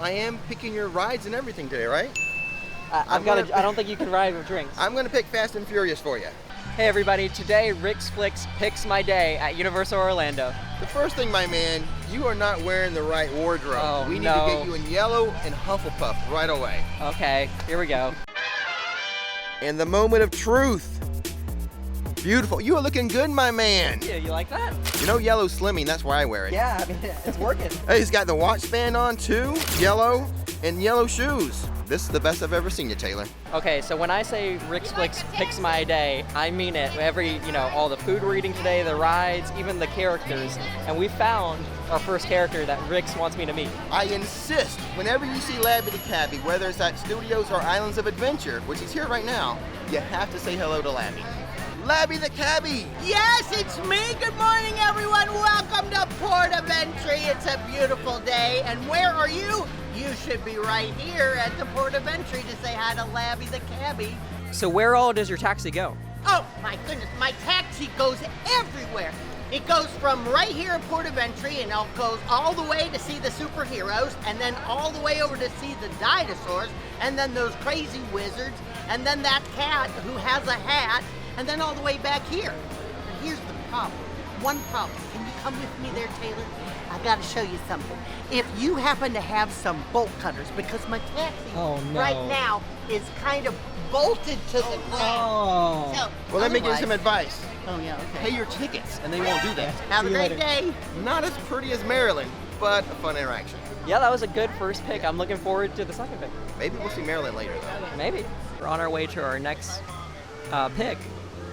I am picking your rides and everything today, right? I don't think you can ride with drinks. I'm going to pick Fast and Furious for you. Hey everybody, today RixFlix picks my day at Universal Orlando. The first thing, my man, you are not wearing the right wardrobe. Oh, we need no. to get you in yellow and Hufflepuff right away. Okay, here we go. And the moment of truth. Beautiful. You are looking good, my man. Yeah, you like that? You know yellow's slimming, that's why I wear it. Yeah, I mean, it's working. Hey, he's got the watch band on too, yellow, and yellow shoes. This is the best I've ever seen you, Taylor. Okay, so when I say RixFlix picks my day, I mean it. All the food we're eating today, the rides, even the characters. And we found our first character that Rix wants me to meet. I insist, whenever you see Lambie the Cabbie, whether it's at Studios or Islands of Adventure, which is here right now, you have to say hello to Lambie. Lambie the Cabbie! Yes, it's me. Good morning, everyone. Welcome to Port of Entry. It's a beautiful day. And where are you? You should be right here at the Port of Entry to say hi to Lambie the Cabbie. So where all does your taxi go? Oh, my goodness. My taxi goes everywhere. It goes from right here at Port of Entry, and it goes all the way to see the superheroes, and then all the way over to see the dinosaurs, and then those crazy wizards, and then that cat who has a hat, and then all the way back here. And here's the problem. One problem. Can you come with me there, Taylor? I gotta show you something. If you happen to have some bolt cutters, because my taxi right now is kind of bolted to the ground. Oh. So, Well, let me give you some advice. Oh, yeah, okay. Pay your tickets, and they won't do that. Have a See you great later. day. Not as pretty as Marilyn, but a fun interaction. Yeah, that was a good first pick. I'm looking forward to the second pick. Maybe we'll see Marilyn later, though. Maybe. We're on our way to our next pick,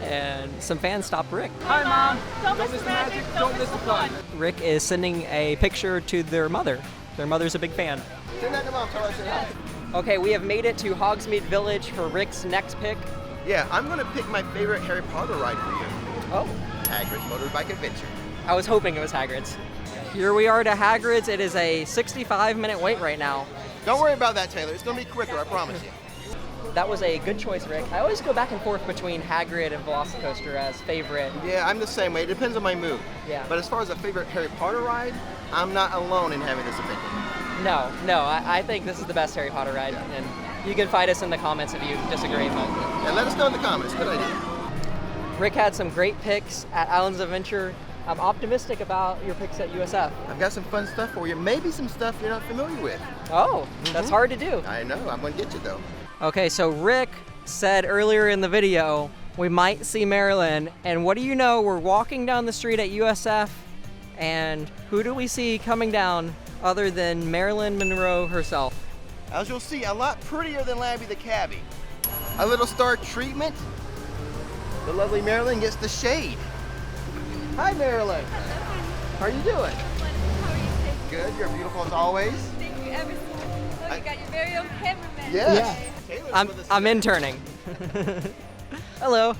and some fans stopped Rick. Hi, Mom. Don't miss the magic. Don't miss the fun. Rick is sending a picture to their mother. Their mother's a big fan. Send that to Mom, tell her I said hi. Okay, we have made it to Hogsmeade Village for Rick's next pick. Yeah, I'm going to pick my favorite Harry Potter ride for you. Oh, Hagrid's Motorbike Adventure. I was hoping it was Hagrid's. Here we are to Hagrid's. It is a 65-minute wait right now. Don't worry about that, Taylor. It's going to be quicker, I promise you. That was a good choice, Rick. I always go back and forth between Hagrid and Velocicoaster as favorite. Yeah, I'm the same way. It depends on my mood. Yeah. But as far as a favorite Harry Potter ride, I'm not alone in having this opinion. No, I think this is the best Harry Potter ride, and you can fight us in the comments if you disagree. But And let us know in the comments. Good idea. Rick had some great picks at Islands of Adventure. I'm optimistic about your picks at USF. I've got some fun stuff for you. Maybe some stuff you're not familiar with. Oh, that's hard to do. I know. I'm going to get you, though. Okay, so Rick said earlier in the video, we might see Marilyn, and what do you know, we're walking down the street at USF, and who do we see coming down other than Marilyn Monroe herself? As you'll see, a lot prettier than Lambie the Cabbie. A little star treatment. The lovely Marilyn gets the shade. Hi, Marilyn. How are you doing? How are you today? Good. You're beautiful as always. Thank you ever so much. Oh, you got your very own cameraman. Yes. Taylor's with us I'm today. interning. Hello.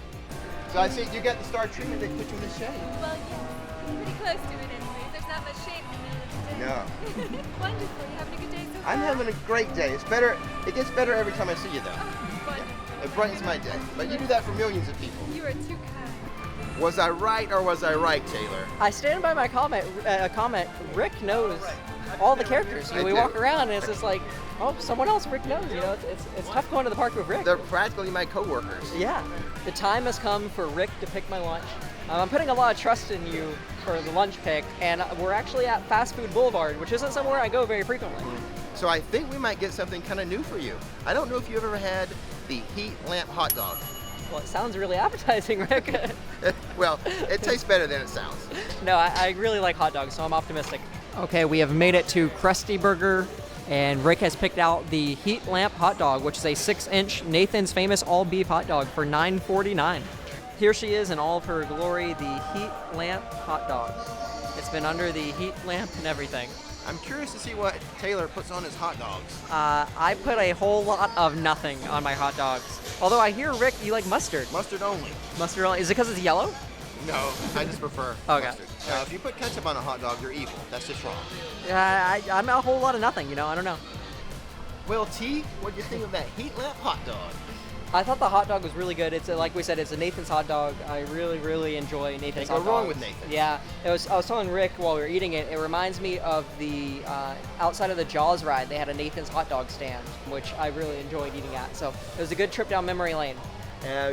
So I see you got the star treatment that put you in the shade. Well, yeah, pretty close to it anyway. There's not much shade in the middle of the day. No. Wonderful. You having a good day so far? I'm having a great day. It's better. It gets better every time I see you, though. Oh, wonderful. It brightens my day. But you do that for millions of people. You are too kind. Was I right or was I right, Taylor? I stand by my comment. Rick knows all the characters. I We do. walk around and it's just like, oh, someone else Rick knows. It's tough going to the park with Rick. They're practically my coworkers. Yeah, the time has come for Rick to pick my lunch. I'm putting a lot of trust in you for the lunch pick, and we're actually at Fast Food Boulevard, which isn't somewhere I go very frequently. So I think we might get something kind of new for you. I don't know if you've ever had the heat lamp hot dog. Well, it sounds really appetizing, Rick. Well, it tastes better than it sounds. No, I really like hot dogs, so I'm optimistic. Okay, we have made it to Krusty Burger, and Rick has picked out the Heat Lamp hot dog, which is a 6-inch Nathan's Famous all-beef hot dog for $9.49. Here she is in all of her glory, the Heat Lamp hot dog. It's been under the heat lamp and everything. I'm curious to see what Taylor puts on his hot dogs. I put a whole lot of nothing on my hot dogs. Although I hear, Rick, you like mustard. Mustard only. Mustard only. Is it because it's yellow? No, I just prefer Okay. mustard. Now, if you put ketchup on a hot dog, you're evil. That's just wrong. I'm a whole lot of nothing, I don't know. Well, T, what do you think of that heat lamp hot dog? I thought the hot dog was really good. It's like we said, it's a Nathan's hot dog. I really, really enjoy Nathan's hot Can't dog. go wrong with Nathan's. Yeah, I was telling Rick while we were eating it. It reminds me of the outside of the Jaws ride. They had a Nathan's hot dog stand, which I really enjoyed eating at. So it was a good trip down memory lane.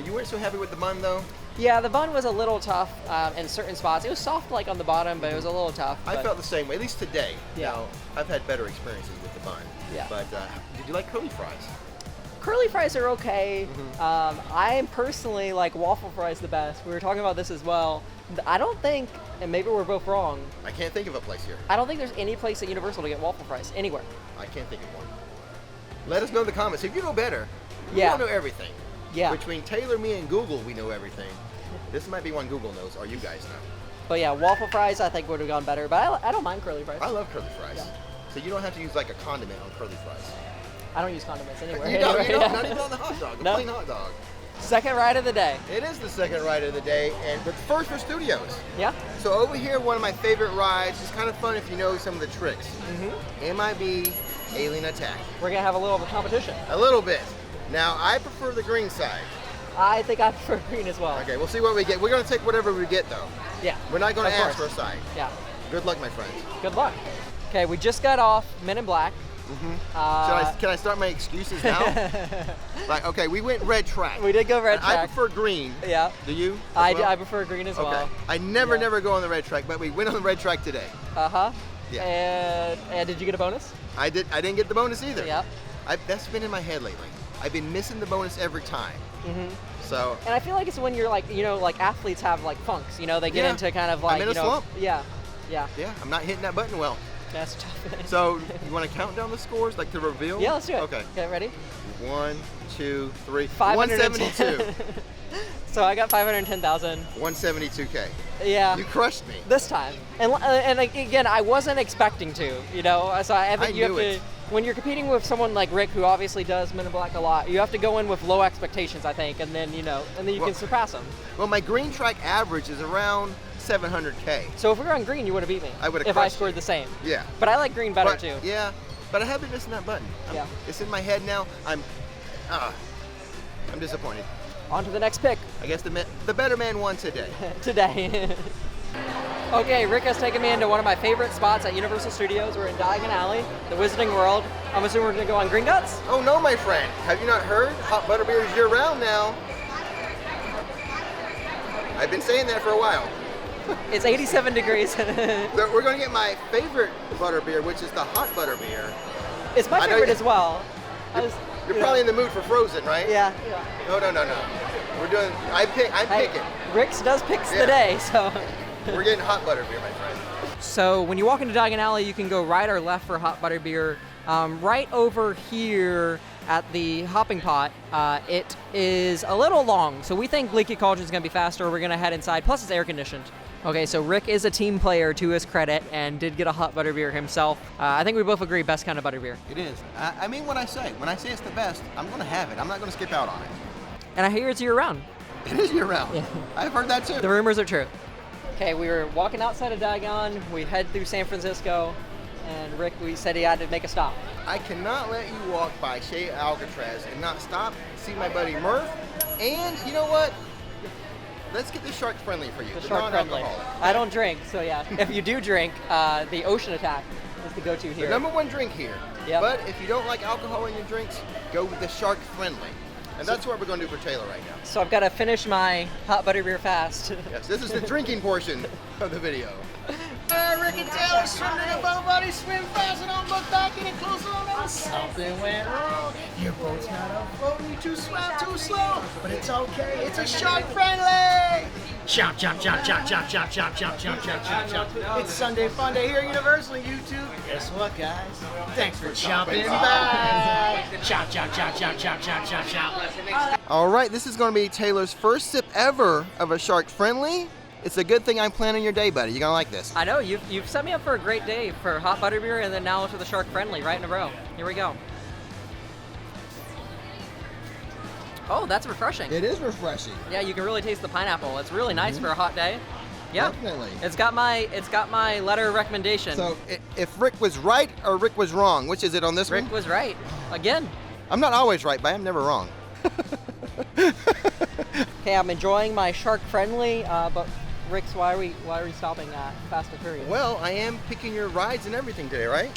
You weren't so happy with the bun though? Yeah, the bun was a little tough in certain spots. It was soft like on the bottom, but it was a little tough. I felt the same way, at least today. Yeah. Now, I've had better experiences with the bun. Yeah. But did you like curly fries? Curly fries are okay. I personally like waffle fries the best. We were talking about this as well. I don't think, and maybe we're both wrong, I can't think of a place here. I don't think there's any place at Universal to get waffle fries, anywhere. I can't think of one. Let us know in the comments. If you know better, Yeah. we don't know everything. Yeah. Between Taylor, me, and Google, we know everything. This might be one Google knows, or you guys know. But yeah, waffle fries I think would have gone better, but I don't mind curly fries. I love curly fries. Yeah. So you don't have to use like a condiment on curly fries. I don't use condiments anywhere. You don't, Anyway, yeah. not even on the hot dog, a No. plain hot dog. Second ride of the day. It is the second ride of the day, but first for studios. Yeah. So over here, one of my favorite rides. It's kind of fun if you know some of the tricks. MIB Alien Attack. We're gonna have a little of a competition. A little bit. Now, I prefer the green side. I think I prefer green as well. Okay, we'll see what we get. We're going to take whatever we get, though. Yeah. We're not going to Of ask for course. a side. Yeah. Good luck, my friends. Good luck. Okay, we just got off Men in Black. Can I start my excuses now? Like, okay, we went red track. We did go red And I track. prefer green. Yeah. Do you? I prefer green as well. Okay. I never Yeah. go on the red track, but we went on the red track today. Yeah. And did you get a bonus? I didn't get the bonus either. Yep. That's been in my head lately. I've been missing the bonus every time. So And I feel like it's when you're like, like athletes have like funks, they get Yeah. into kind of like, I'm in a slump. Yeah. Yeah. yeah, I'm not hitting that button well. That's tough. So you want to count down the scores, like to reveal? Yeah, let's do it. Okay. Okay, ready? 1, 2, 3. 510. 172. So I got 510,000. 172K. Yeah. You crushed me. This time. And again, I wasn't expecting to, So I think you have knew to, it. when you're competing with someone like Rick, who obviously does Men in Black a lot, you have to go in with low expectations, I think, and then, and then you can surpass them. Well, my green track average is around 700K. So if we were on green, you would have beat me. I would've if I crushed scored you. the same. Yeah. But I like green better But- too. Yeah, but I have been missing that button. Yeah. It's in my head now. I'm disappointed. On to the next pick I guess the better man won today. today. Okay, Rick has taken me into one of my favorite spots at Universal Studios. We're in Diagon Alley, the Wizarding World. I'm assuming we're gonna go on Green Guts? Oh no, my friend. Have you not heard? Hot butterbeer is year-round now. I've been saying that for a while. It's 87 degrees. So we're going to get my favorite butterbeer, which is the hot butterbeer. It's my I know favorite you- as well. You're probably in the mood for frozen, right? Yeah. No. We're doing. I'm Hey, picking. Rick's does picks Yeah. today, so. We're getting hot butterbeer, my friend. So when you walk into Diagon Alley, you can go right or left for hot butterbeer. Right over here at the hopping pot, it is a little long, so we think Leaky Cauldron is going to be faster. We're going to head inside. Plus, it's air conditioned. Okay, so Rick is a team player to his credit and did get a hot butterbeer himself. I think we both agree, best kind of butterbeer. It is. I mean what I say. When I say it's the best, I'm going to have it. I'm not going to skip out on it. And I hear it's year-round. It is year-round. Yeah. I've heard that too. The rumors are true. Okay, we were walking outside of Diagon. We head through San Francisco, and Rick, we said he had to make a stop. I cannot let you walk by Shea Alcatraz and not stop, see my buddy Murph, and you know what? Let's get the shark friendly for you. The shark friendly. non-alcoholic. I don't drink, so yeah. If you do drink, the Ocean Attack is the go-to The here. number one drink here. Yep. But if you don't like alcohol in your drinks, go with the shark friendly. And that's what we're going to do for Taylor right now. So I've got to finish my hot butterbeer fast. Yes, this is the drinking portion of the video. Rick and Taylor swimming in a boat, buddy, swim fast and don't look back any closer on us. Something went wrong. Your boat's not a boat, you too swam too slow. But it's okay, it's a shark friendly. Chop, chop, chop, chop, chop, chop, chop, chop, chop, chop, chop, chop. It's Sunday Fun Day here at Universal and YouTube. Guess what, guys? Thanks for chopping back. Chop, chop, chop, chop, chop, chop, chop, chop. All right, this is going to be Taylor's first sip ever of a shark friendly. It's a good thing I'm planning your day, buddy. You're going to like this. I know, you've set me up for a great day for hot butterbeer and then now to the shark friendly right in a row. Here we go. Oh, that's refreshing. It is refreshing. Yeah, you can really taste the pineapple. It's really nice for a hot day. Yeah. Definitely. It's got my letter of recommendation. So if Rick was right or Rick was wrong, which is it on this Rick one? was right. Again. I'm not always right, but I'm never wrong. Okay, I'm enjoying my shark-friendly, but Rix, why are we stopping at Fast and Furious? Well, I am picking your rides and everything today, right?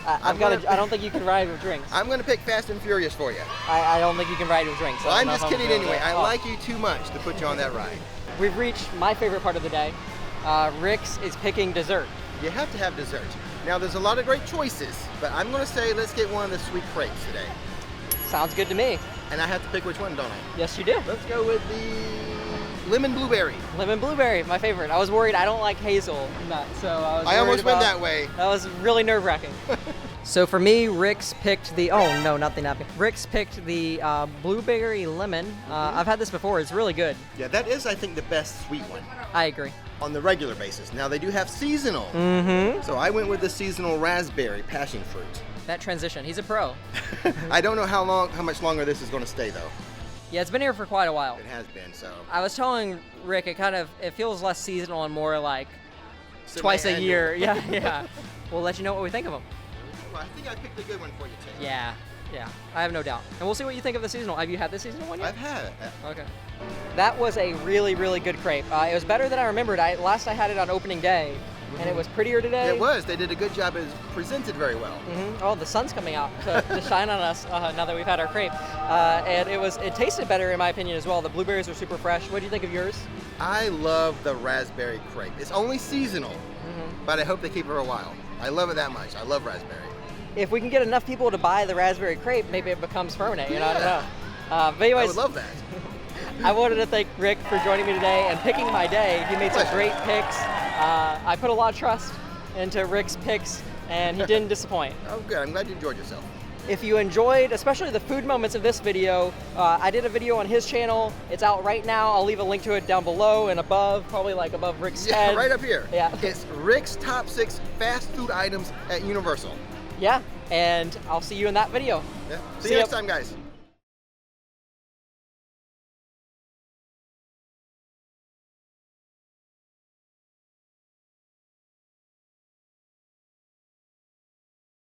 I don't think you can ride with drinks. I'm going to pick Fast and Furious for you. I don't think you can ride with drinks. Well, I I'm don't know just if I'm kidding gonna do anyway. that. I like you too much to put you on that ride. We've reached my favorite part of the day. Rix is picking dessert. You have to have dessert. Now, there's a lot of great choices, but I'm going to say let's get one of the sweet crepes today. Sounds good to me. And I have to pick which one, don't I? Yes, you do. Let's go with the lemon blueberry. Lemon blueberry, my favorite. I was worried. I don't like hazelnut, so I almost went that way. That was really nerve-wracking. So for me, Rix picked the, oh no, not the napkin. Rix picked the blueberry lemon. I've had this before, it's really good. Yeah, that is, I think, the best sweet one I agree. on the regular basis. Now, they do have seasonal. Mm-hmm. So I went with the seasonal raspberry passion fruit. That transition, he's a pro. I don't know how much longer this is going to stay, though. Yeah, it's been here for quite a while. It has been, so. I was telling Rick, it feels less seasonal and more like twice a Semi-annual. year. Yeah, yeah. We'll let you know what we think of them. Well, I think I picked a good one for you, Tim. Yeah, yeah, I have no doubt. And we'll see what you think of the seasonal. Have you had the seasonal one yet? I've had it. Okay. That was a really, really good crepe. It was better than I remembered. Last I had it on opening day, and it was prettier today. It was. They did a good job. It was presented very well. Mm-hmm. Oh, the sun's coming out to shine on us now that we've had our crepe. And it tasted better in my opinion as well. The blueberries were super fresh. What do you think of yours? I love the raspberry crepe. It's only seasonal, but I hope they keep it for a while. I love it that much. I love raspberry. If we can get enough people to buy the raspberry crepe, maybe it becomes permanent. You know, I don't know. But anyways, I would love that. I wanted to thank Rick for joining me today and picking my day. He made some great picks. I put a lot of trust into Rick's picks, and he didn't disappoint. Oh, good. I'm glad you enjoyed yourself. If you enjoyed, especially the food moments of this video, I did a video on his channel. It's out right now. I'll leave a link to it down below and above, probably like above Rick's head. Yeah, right up here. Yeah. It's Rick's top 6 fast food items at Universal. Yeah, and I'll see you in that video. Yeah. See you next time, guys.